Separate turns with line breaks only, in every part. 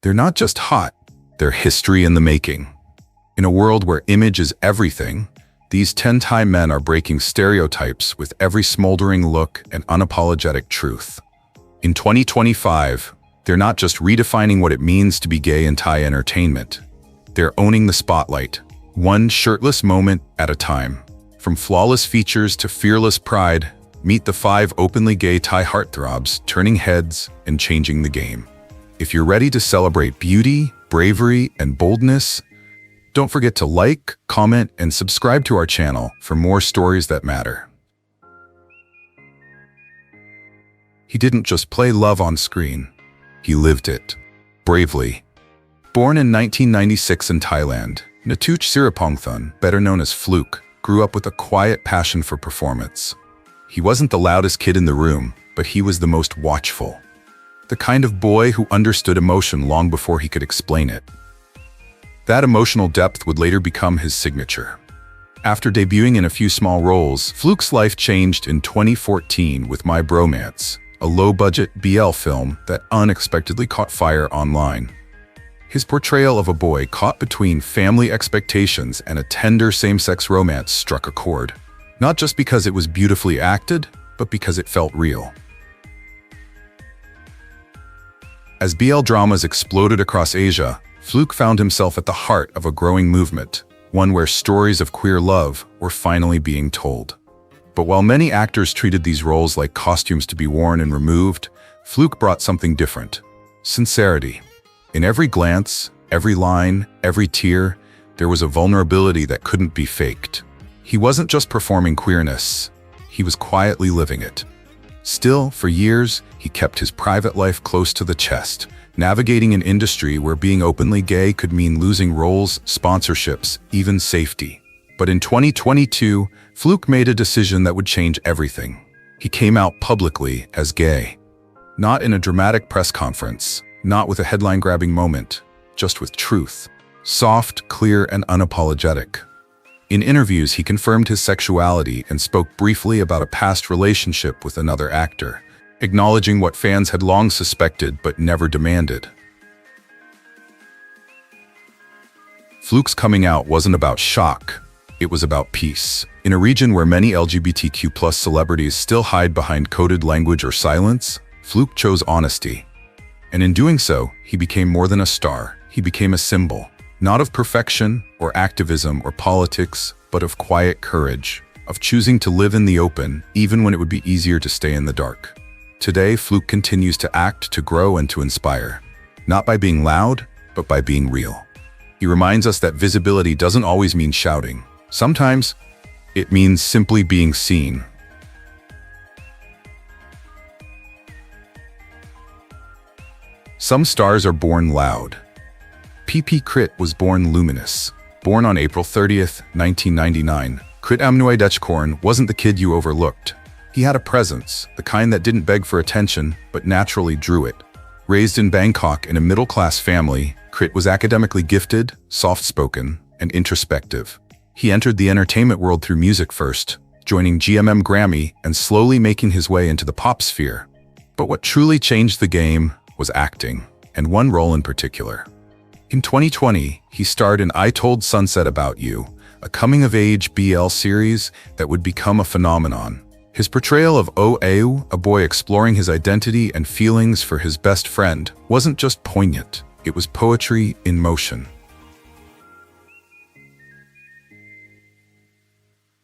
They're not just hot, they're history in the making. In a world where image is everything, these 10 Thai men are breaking stereotypes with every smoldering look and unapologetic truth. In 2025, they're not just redefining what it means to be gay in Thai entertainment. They're owning the spotlight, one shirtless moment at a time. From flawless features to fearless pride, meet the 5 openly gay Thai heartthrobs turning heads and changing the game. If you're ready to celebrate beauty, bravery, and boldness, don't forget to like, comment, and subscribe to our channel for more stories that matter. He didn't just play love on screen, he lived it, bravely. Born in 1996 in Thailand, Natouch Siripongthon, better known as Fluke, grew up with a quiet passion for performance. He wasn't the loudest kid in the room, but he was the most watchful. The kind of boy who understood emotion long before he could explain it. That emotional depth would later become his signature. After debuting in a few small roles, Fluke's life changed in 2014 with My Bromance, a low-budget BL film that unexpectedly caught fire online. His portrayal of a boy caught between family expectations and a tender same-sex romance struck a chord. Not just because it was beautifully acted, but because it felt real. As BL dramas exploded across Asia, Fluke found himself at the heart of a growing movement, one where stories of queer love were finally being told. But while many actors treated these roles like costumes to be worn and removed, Fluke brought something different: sincerity. In every glance, every line, every tear, there was a vulnerability that couldn't be faked. He wasn't just performing queerness, he was quietly living it. Still, for years, he kept his private life close to the chest, navigating an industry where being openly gay could mean losing roles, sponsorships, even safety. But in 2022, Fluke made a decision that would change everything. He came out publicly as gay. Not in a dramatic press conference, not with a headline-grabbing moment, just with truth. Soft, clear, and unapologetic. In interviews, he confirmed his sexuality and spoke briefly about a past relationship with another actor, acknowledging what fans had long suspected but never demanded. Fluke's coming out wasn't about shock, it was about peace. In a region where many LGBTQ+ celebrities still hide behind coded language or silence, Fluke chose honesty. And in doing so, he became more than a star. He became a symbol, not of perfection or activism or politics, but of quiet courage, of choosing to live in the open, even when it would be easier to stay in the dark. Today, Fluke continues to act, to grow, and to inspire, not by being loud, but by being real. He reminds us that visibility doesn't always mean shouting. Sometimes, it means simply being seen. Some stars are born loud. Krit was born luminous. Born on April 30th, 1999, Krit Amnuaydechkorn wasn't the kid you overlooked. He had a presence, the kind that didn't beg for attention, but naturally drew it. Raised in Bangkok in a middle-class family, Krit was academically gifted, soft-spoken, and introspective. He entered the entertainment world through music first, joining GMM Grammy and slowly making his way into the pop sphere. But what truly changed the game was acting, and one role in particular. In 2020, he starred in I Told Sunset About You, a coming-of-age BL series that would become a phenomenon. His portrayal of Oh, a boy exploring his identity and feelings for his best friend, wasn't just poignant, it was poetry in motion.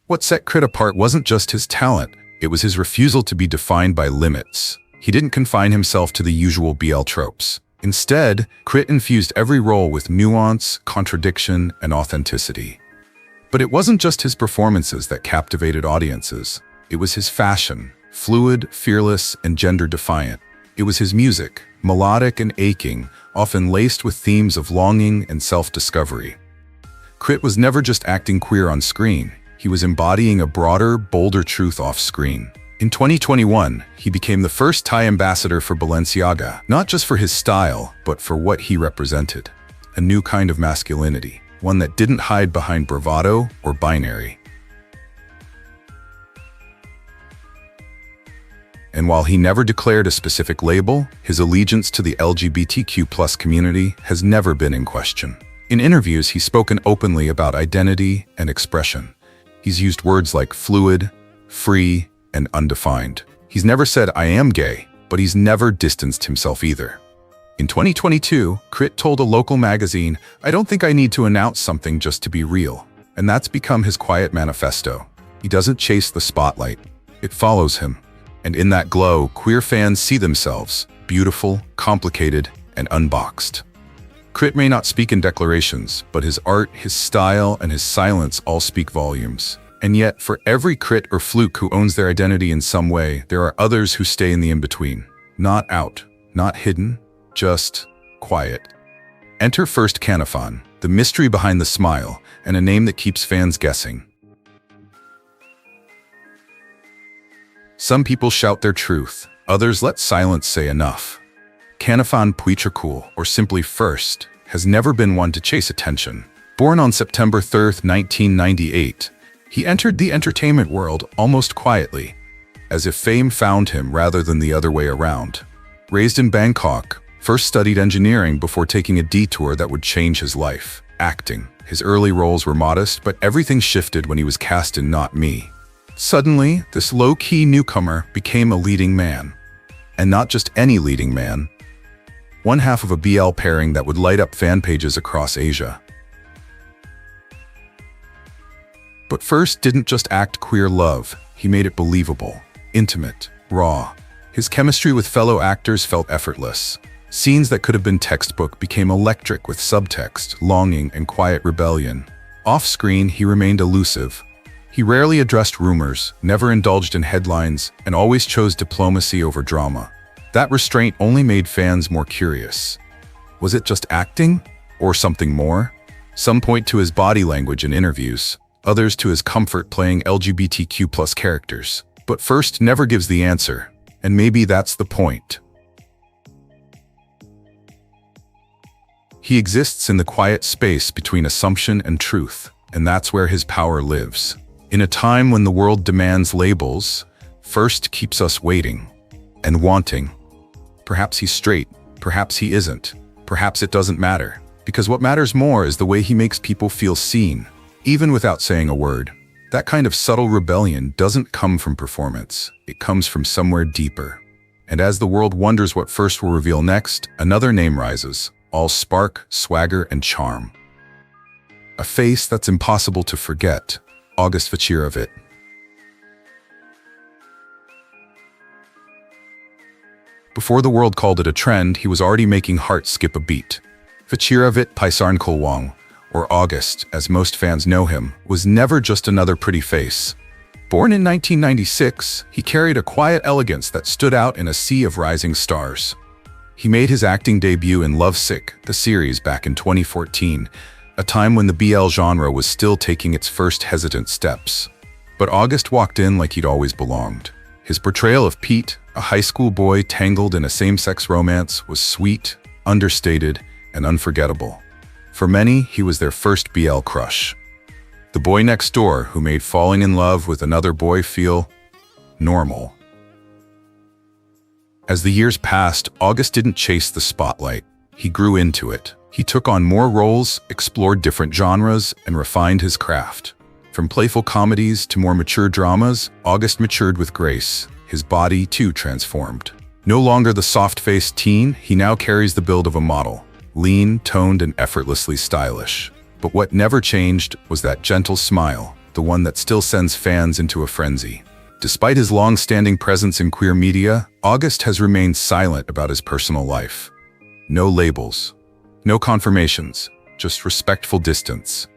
What set Krit apart wasn't just his talent, it was his refusal to be defined by limits. He didn't confine himself to the usual BL tropes. Instead, Krit infused every role with nuance, contradiction, and authenticity. But it wasn't just his performances that captivated audiences. It was his fashion, fluid, fearless, and gender-defiant. It was his music, melodic and aching, often laced with themes of longing and self-discovery. Krit was never just acting queer on screen. He was embodying a broader, bolder truth off-screen. In 2021, he became the first Thai ambassador for Balenciaga, not just for his style, but for what he represented. A new kind of masculinity, one that didn't hide behind bravado or binary. And while he never declared a specific label, his allegiance to the LGBTQ+ community has never been in question. In interviews, he's spoken openly about identity and expression. He's used words like fluid, free, and undefined. He's never said, "I am gay," but he's never distanced himself either. In 2022, Krit told a local magazine, "I don't think I need to announce something just to be real." And that's become his quiet manifesto. He doesn't chase the spotlight. It follows him. And in that glow, queer fans see themselves, beautiful, complicated, and unboxed. Krit may not speak in declarations, but his art, his style, and his silence all speak volumes. And yet, for every Krit or Fluke who owns their identity in some way, there are others who stay in the in-between. Not out, not hidden, just quiet. Enter first Kanaphan, the mystery behind the smile, and a name that keeps fans guessing. Some people shout their truth, others let silence say enough. Kanaphan Puitrakul, or simply First, has never been one to chase attention. Born on September 3, 1998, he entered the entertainment world almost quietly, as if fame found him rather than the other way around. Raised in Bangkok, First studied engineering before taking a detour that would change his life, acting. His early roles were modest, but everything shifted when he was cast in Not Me. Suddenly, this low-key newcomer became a leading man. And not just any leading man. One half of a BL pairing that would light up fan pages across Asia. But First didn't just act queer love, he made it believable, intimate, raw. His chemistry with fellow actors felt effortless. Scenes that could have been textbook became electric with subtext, longing, and quiet rebellion. Off-screen, he remained elusive. He rarely addressed rumors, never indulged in headlines, and always chose diplomacy over drama. That restraint only made fans more curious. Was it just acting? Or something more? Some point to his body language in interviews, others to his comfort playing LGBTQ+ characters. But First never gives the answer, and maybe that's the point. He exists in the quiet space between assumption and truth, and that's where his power lives. In a time when the world demands labels, First keeps us waiting and wanting. Perhaps he's straight, perhaps he isn't, perhaps it doesn't matter, because what matters more is the way he makes people feel seen, even without saying a word. That kind of subtle rebellion doesn't come from performance, it comes from somewhere deeper. And as the world wonders what First will reveal next, another name rises, all spark, swagger, and charm. A face that's impossible to forget, Vachiravit. Before the world called it a trend, he was already making hearts skip a beat. Vachiravit Paisarnkulwong, or August, as most fans know him, was never just another pretty face. Born in 1996, he carried a quiet elegance that stood out in a sea of rising stars. He made his acting debut in Lovesick, the series, back in 2014, a time when the BL genre was still taking its first hesitant steps. But August walked in like he'd always belonged. His portrayal of Pete, a high school boy tangled in a same-sex romance, was sweet, understated, and unforgettable. For many, he was their first BL crush. The boy next door who made falling in love with another boy feel normal. As the years passed, August didn't chase the spotlight. He grew into it. He took on more roles, explored different genres, and refined his craft. From playful comedies to more mature dramas, August matured with grace. His body, too, transformed. No longer the soft-faced teen, he now carries the build of a model. Lean, toned, and effortlessly stylish. But what never changed was that gentle smile, the one that still sends fans into a frenzy. Despite his long-standing presence in queer media, August has remained silent about his personal life. No labels, no confirmations, just respectful distance.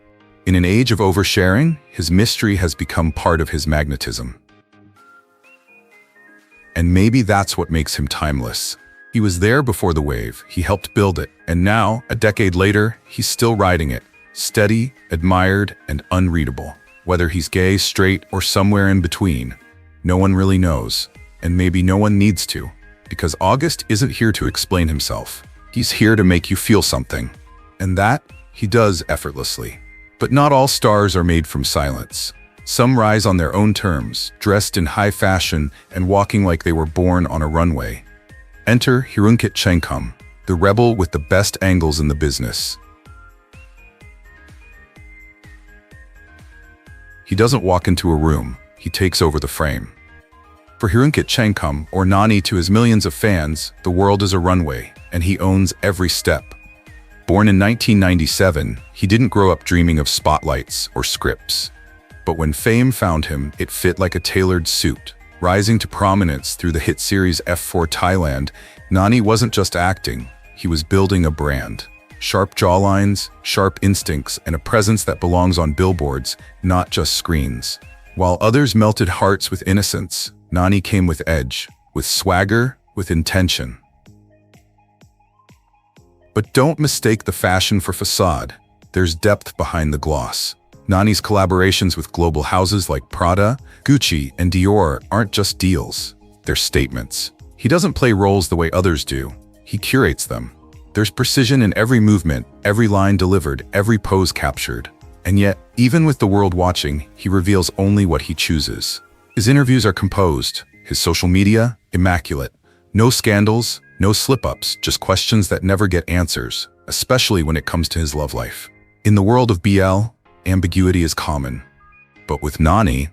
In an age of oversharing, his mystery has become part of his magnetism. And maybe that's what makes him timeless. He was there before the wave, he helped build it, and now, a decade later, he's still riding it. Steady, admired, and unreadable. Whether he's gay, straight, or somewhere in between, no one really knows. And maybe no one needs to, because August isn't here to explain himself. He's here to make you feel something. And that, he does effortlessly. But not all stars are made from silence. Some rise on their own terms, dressed in high fashion and walking like they were born on a runway. Enter Hirunkit Changkham, the rebel with the best angles in the business. He doesn't walk into a room, he takes over the frame. For Hirunkit Changkham, or Nani to his millions of fans, the world is a runway, and he owns every step. Born in 1997, he didn't grow up dreaming of spotlights or scripts. But when fame found him, it fit like a tailored suit. Rising to prominence through the hit series F4 Thailand, Nani wasn't just acting, he was building a brand. Sharp jawlines, sharp instincts, and a presence that belongs on billboards, not just screens. While others melted hearts with innocence, Nani came with edge, with swagger, with intention. But don't mistake the fashion for facade. There's depth behind the gloss. Nani's collaborations with global houses like Prada, Gucci, and Dior aren't just deals. They're statements. He doesn't play roles the way others do. He curates them. There's precision in every movement, every line delivered, every pose captured. And yet, even with the world watching, he reveals only what he chooses. His interviews are composed, his social media, immaculate. No scandals, no slip-ups, just questions that never get answers, especially when it comes to his love life. In the world of BL, ambiguity is common. But with Nani,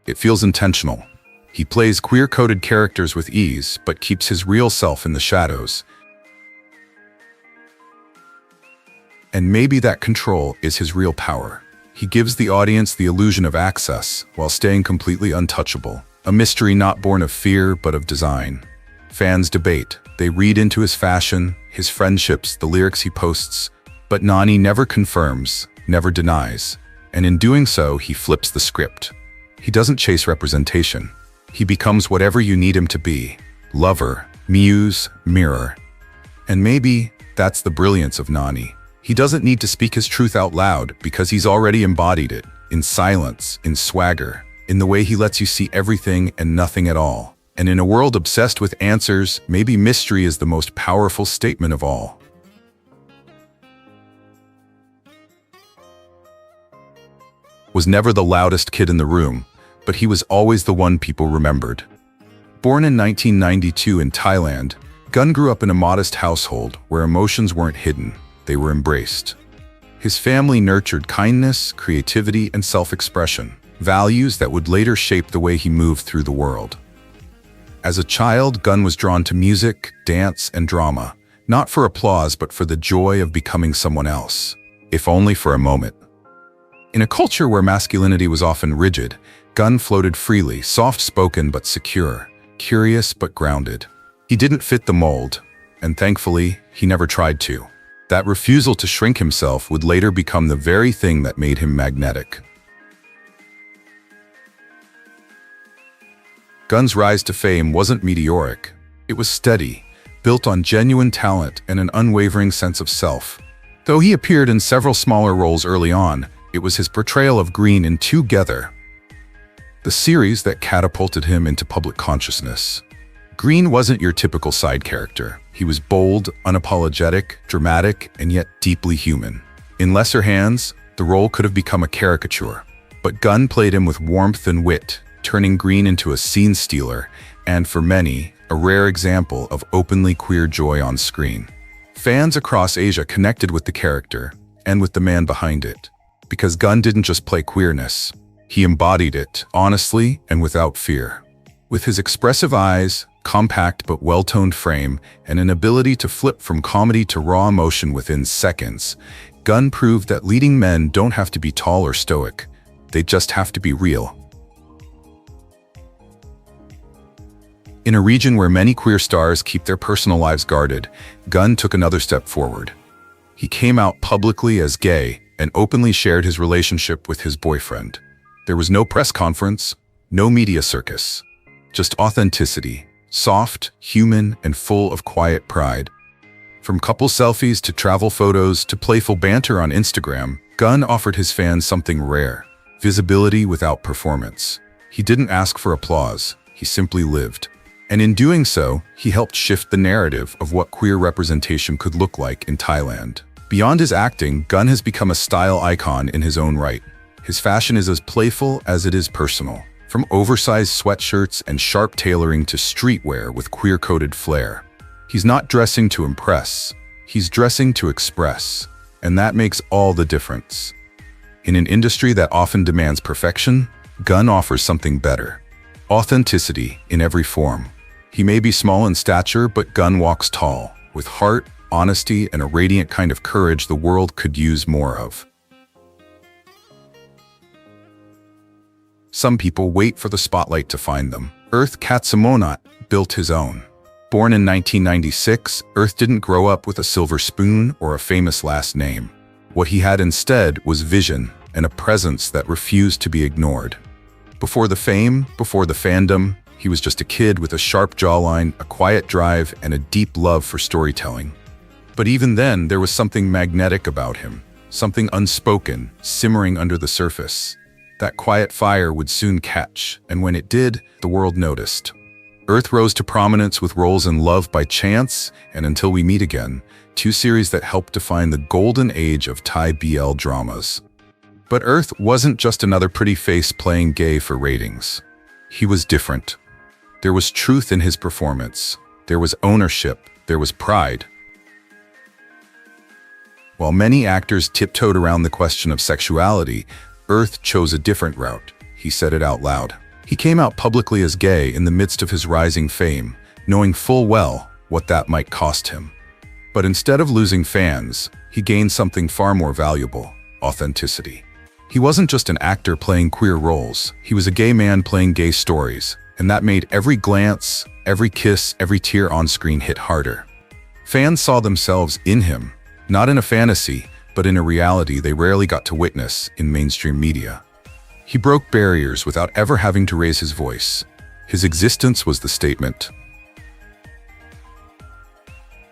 it feels intentional. He plays queer-coded characters with ease, but keeps his real self in the shadows. And maybe that control is his real power. He gives the audience the illusion of access, while staying completely untouchable. A mystery not born of fear, but of design. Fans debate. They read into his fashion, his friendships, the lyrics he posts. But Nani never confirms, never denies. And in doing so, he flips the script. He doesn't chase representation. He becomes whatever you need him to be. Lover, muse, mirror. And maybe that's the brilliance of Nani. He doesn't need to speak his truth out loud because he's already embodied it, in silence, in swagger, in the way he lets you see everything and nothing at all. And in a world obsessed with answers, maybe mystery is the most powerful statement of all. Was never the loudest kid in the room, but he was always the one people remembered. Born in 1992 in Thailand, Gun grew up in a modest household where emotions weren't hidden, they were embraced. His family nurtured kindness, creativity, and self-expression, values that would later shape the way he moved through the world. As a child, Gun was drawn to music, dance, and drama, not for applause but for the joy of becoming someone else, if only for a moment. In a culture where masculinity was often rigid, Gun floated freely, soft-spoken but secure, curious but grounded. He didn't fit the mold, and thankfully, he never tried to. That refusal to shrink himself would later become the very thing that made him magnetic. Gun's rise to fame wasn't meteoric. It was steady, built on genuine talent and an unwavering sense of self. Though he appeared in several smaller roles early on, it was his portrayal of Green in Together, the series that catapulted him into public consciousness. Green wasn't your typical side character. He was bold, unapologetic, dramatic, and yet deeply human. In lesser hands, the role could have become a caricature. But Gun played him with warmth and wit, turning Green into a scene stealer, and for many, a rare example of openly queer joy on screen. Fans across Asia connected with the character, and with the man behind it. Because Gun didn't just play queerness. He embodied it, honestly and without fear. With his expressive eyes, compact but well-toned frame, and an ability to flip from comedy to raw emotion within seconds, Gun proved that leading men don't have to be tall or stoic. They just have to be real. In a region where many queer stars keep their personal lives guarded, Gun took another step forward. He came out publicly as gay and openly shared his relationship with his boyfriend. There was no press conference, no media circus, just authenticity. Soft, human, and full of quiet pride. From couple selfies to travel photos to playful banter on Instagram, Gun offered his fans something rare: visibility without performance. He didn't ask for applause, he simply lived. And in doing so, he helped shift the narrative of what queer representation could look like in Thailand. Beyond his acting, Gun has become a style icon in his own right. His fashion is as playful as it is personal. From oversized sweatshirts and sharp tailoring to streetwear with queer-coded flair. He's not dressing to impress, he's dressing to express, and that makes all the difference. In an industry that often demands perfection, Gunn offers something better. Authenticity in every form. He may be small in stature, but Gunn walks tall, with heart, honesty, and a radiant kind of courage the world could use more of. Some people wait for the spotlight to find them. Katsamonnat built his own. Born in 1996, Earth didn't grow up with a silver spoon or a famous last name. What he had instead was vision and a presence that refused to be ignored. Before the fame, before the fandom, he was just a kid with a sharp jawline, a quiet drive, and a deep love for storytelling. But even then, there was something magnetic about him, something unspoken, simmering under the surface. That quiet fire would soon catch, and when it did, the world noticed. Earth rose to prominence with roles in Love by Chance and Until We Meet Again, two series that helped define the golden age of Thai BL dramas. But Earth wasn't just another pretty face playing gay for ratings. He was different. There was truth in his performance. There was ownership. There was pride. While many actors tiptoed around the question of sexuality, Earth chose a different route. He said it out loud. He came out publicly as gay in the midst of his rising fame, knowing full well what that might cost him. But instead of losing fans, he gained something far more valuable: authenticity. He wasn't just an actor playing queer roles, he was a gay man playing gay stories, and that made every glance, every kiss, every tear on screen hit harder. Fans saw themselves in him, not in a fantasy, but in a reality they rarely got to witness in mainstream media. He broke barriers without ever having to raise his voice. His existence was the statement.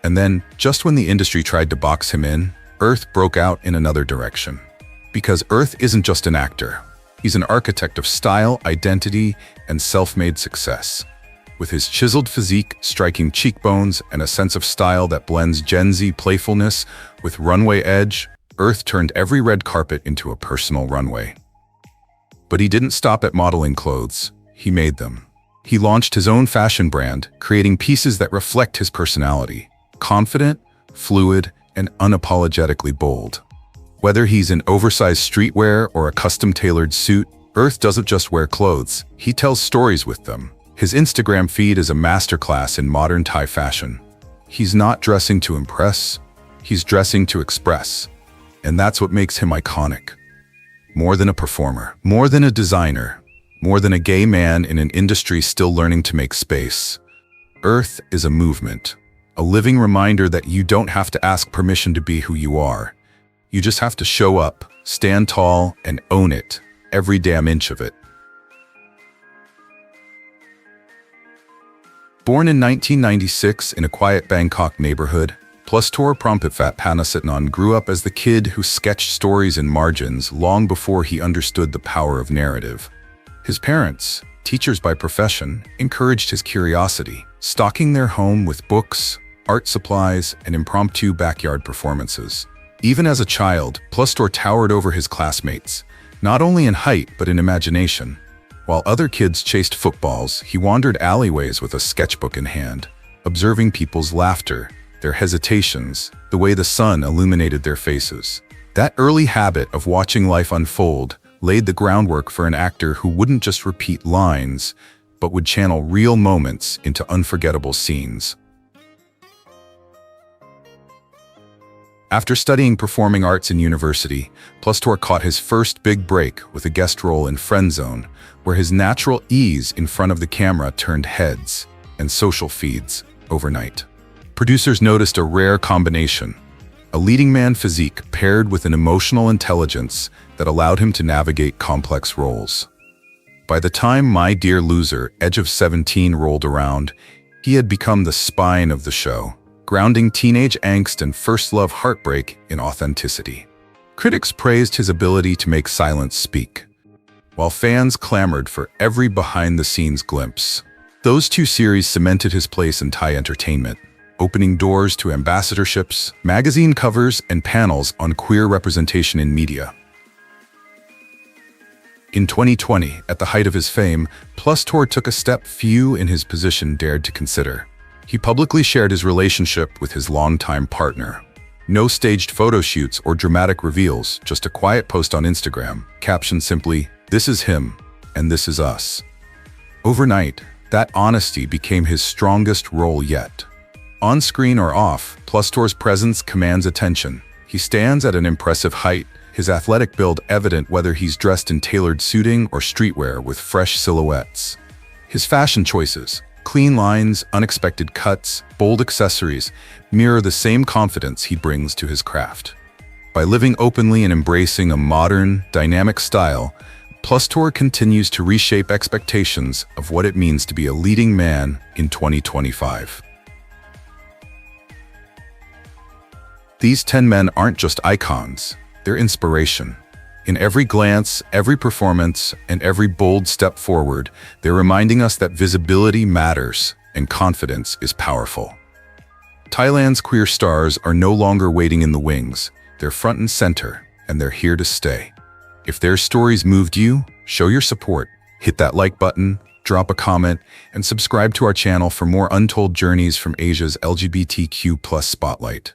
And then, just when the industry tried to box him in, Earth broke out in another direction. Because Earth isn't just an actor. He's an architect of style, identity, and self-made success. With his chiseled physique, striking cheekbones, and a sense of style that blends Gen Z playfulness with runway edge, Earth turned every red carpet into a personal runway. But he didn't stop at modeling clothes. He made them. He launched his own fashion brand, creating pieces that reflect his personality. Confident, fluid, and unapologetically bold. Whether he's in oversized streetwear or a custom-tailored suit, Earth doesn't just wear clothes, he tells stories with them. His Instagram feed is a masterclass in modern Thai fashion. He's not dressing to impress, he's dressing to express. And that's what makes him iconic. More than a performer, more than a designer, more than a gay man in an industry still learning to make space. Earth is a movement, a living reminder that you don't have to ask permission to be who you are. You just have to show up, stand tall, and own it, every damn inch of it. Born in 1996 in a quiet Bangkok neighborhood, Plustor Pronpiphat Pattanasettanon grew up as the kid who sketched stories in margins long before he understood the power of narrative. His parents, teachers by profession, encouraged his curiosity, stocking their home with books, art supplies, and impromptu backyard performances. Even as a child, Plustor towered over his classmates, not only in height but in imagination. While other kids chased footballs, he wandered alleyways with a sketchbook in hand, observing people's laughter, their hesitations, the way the sun illuminated their faces. That early habit of watching life unfold laid the groundwork for an actor who wouldn't just repeat lines, but would channel real moments into unforgettable scenes. After studying performing arts in university, Plustor caught his first big break with a guest role in Friendzone, where his natural ease in front of the camera turned heads and social feeds overnight. Producers noticed a rare combination, a leading man physique paired with an emotional intelligence that allowed him to navigate complex roles. By the time My Dear Loser, Edge of 17 rolled around, he had become the spine of the show, grounding teenage angst and first love heartbreak in authenticity. Critics praised his ability to make silence speak, while fans clamored for every behind-the-scenes glimpse. Those two series cemented his place in Thai entertainment, opening doors to ambassadorships, magazine covers, and panels on queer representation in media. In 2020, at the height of his fame, Plustor took a step few in his position dared to consider. He publicly shared his relationship with his longtime partner. No staged photo shoots or dramatic reveals, just a quiet post on Instagram, captioned simply, "This is him, and this is us." Overnight, that honesty became his strongest role yet. On screen or off, Plustor's presence commands attention. He stands at an impressive height, his athletic build evident whether he's dressed in tailored suiting or streetwear with fresh silhouettes. His fashion choices, clean lines, unexpected cuts, bold accessories, mirror the same confidence he brings to his craft. By living openly and embracing a modern, dynamic style, Plustor continues to reshape expectations of what it means to be a leading man in 2025. These 10 men aren't just icons, they're inspiration. In every glance, every performance, and every bold step forward, they're reminding us that visibility matters and confidence is powerful. Thailand's queer stars are no longer waiting in the wings. They're front and center, and they're here to stay. If their stories moved you, show your support. Hit that like button, drop a comment, and subscribe to our channel for more untold journeys from Asia's LGBTQ+ spotlight.